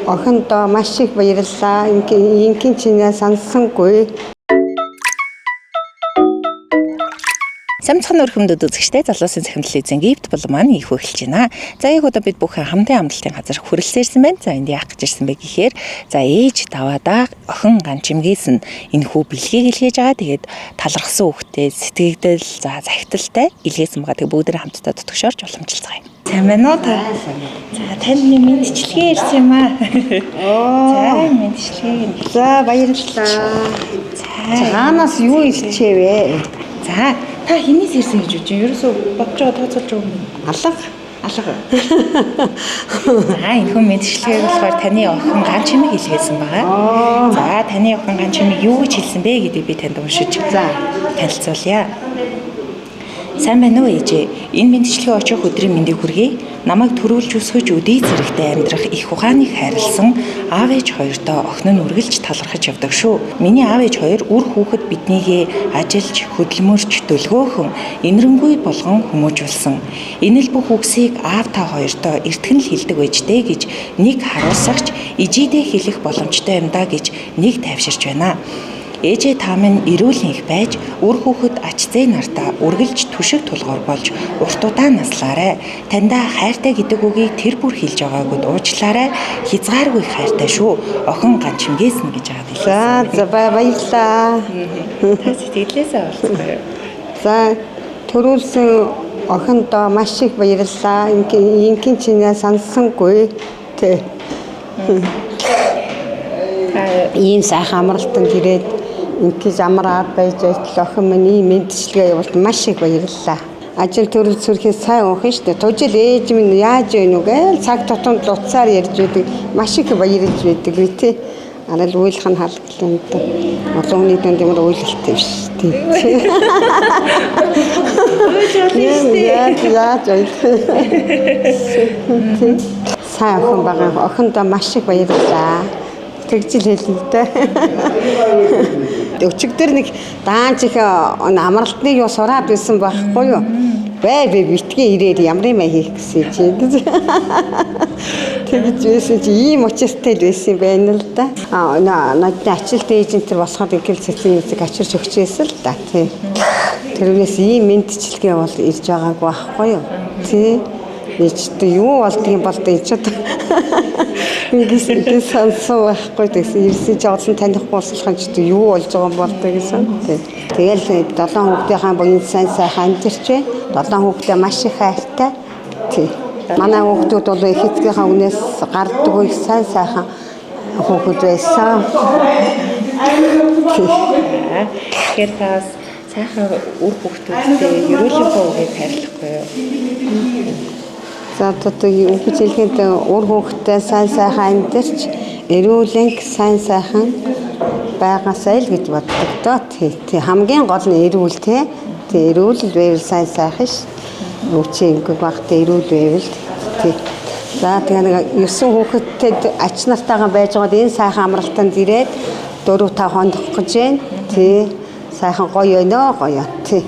охиндоо маш их баярлалаа. Ингийн чинээ санссангүй. Самцхан өрхөмдөд үзэгчтэй залуусын цахим телевизийн гифт болон маань их хөглөж байна. За яг удаа бид бүхэн хамтын амралтын газар хүрэлцээрсэн байна. За энд яах гэж ирсэн бэ гэхээр за ээж таваадаа охин ган чимгээс нь энэ хүү бэлгийг илгээж байгаа. Тэгээд талархсан хүүхдээ сэтгэгдэл за захидалтай илгээсэн байгаа. Тэгээд бүгдээ хамтдаа дотгошоорч уламжилцгаая. Сайн байна уу та? За таны мэдчилгээ ирсэн юм аа. За мэдчилгээ. За баярлалаа. За хаанаас юу илчээвэ? За та хинээс ирсэн гэж үгүй. Ерөөсөө бодож байгаа тооцоолж байгаа юм. Алга. За энэ хүн мэдчилгээ болохоор таны охин ган чимэг илгээсэн байгаа. За таны охин ган чимэг юу гэж хэлсэн бэ гэдгийг би танд уншиж танилцуулъя. Сайн байна уу ээжээ? Энэ мэдчилгээ очих өдрийн мэндийг хүргэе. Намайг төрүүлж өсгөж өдий зэрэгтэй амьдрах их ухааныг хайрлсан аав ээж хоёртоо охин нь үргэлж талархаж явдаг шүү. Миний аав ээж хоёр үр хүүхэд биднийгээ ажилж, хөдөлмөрч, дөлгөөхөн, инэрэнгүй болгон хүмүүжүүлсэн. Энэ л бүх үгсийг аав та хоёртоо эртгэн л хэлдэг байжтэй гэж нэг харуулсагч ижидээ хэлэх боломжтой юм да гэж нэг тайвширч байна. Ээжээ та минь эрүүл их байж үр хүүхэд ач зээ нартаа үргэлж түшиг тулгуур болж урт удаан наслаарай. Таньда хайртай гэдэг үгийг тэр бүр хэлж байгааг уучлаарай. Хязгааргүй хайртай шүү. Охин ган чимгээс нь гэж байгаа. За баярлалаа. Сэтгэлээсээ олцгоё. За төрүүлсэн охиндоо маш их баярлалаа. Ингийн чинээ санссангүй. Тэ. Ийм сайхан амралтанд ирээд инкиж амраад байж байтал охин минь ийм мэдчилгээ явуулт маш их баярлалаа. Ажил төрөл сүрхээс сайн уух нь шүү дээ. Тужил ээж минь яаж вэ нүгээл цаг тутамд уцаар ярьж байдаг. Маш их баярлж байдаг үү те. Арай л уйлах нь хаалтлаа. Олон хүний дунд ямар уйлалтай биш тий. Яаж сайн охин байгаа. Охиндоо маш их баярлалаа. Тэгжил хэлнэтэй. Өчигдөр нэг даанч их амралтныг юу сураад байсан байхгүй юу? Бай битгий ирээд ямар юм хийх гэсэн чи. Тэгж байсан чи ийм учиртай л байсан байна л да. Надад ачлалт эйжентэр болоход ингээл цэцгийн үзэг ачирч өгчээсэн л да. Тий. Тэрнээс ийм мэдчилгээ бол ирж байгаагүй байхгүй юу? Тий. Ичтэй юу болдгийг болдоо ичээд ингээд сансан байхгүй гэсэн ирсэн чи олон танихгүй болсолхон ч юу болж байгаа юм болдоо гэсэн. Тэгэл 7 хүүхдийнхаа буян сайн сайхан амьдэрч байна. 7 хүүхдээ маш их хайртай. Тий. Манай хүүхдүүд бол их эцгийнхаа үнээс гарддаг их сайн сайхан хүүхэд байсан. Тэгэхээр тас сайхан үр хүүхдүүдтэй ерөөлөг үгийг хайрлахгүй юу? За одоо үгж хэлэхэд ур хүүхдээ сайн сайхан амьдарч эрүүлэнг сайн сайхан байгаасай л гэж боддог доо. Тий хамгийн гол нь эрүүл тий. Тий эрүүл байвал сайн сайхан ш. Үчи ингээ багтаа эрүүл байвал тий. За тэгээ 9 хүүхэдтэй ач нартайгаа байж байгаад энэ сайхан амралтанд ирээд 4-5 хонд гэж байна. Тий сайхан гоё өнөө гоё тий.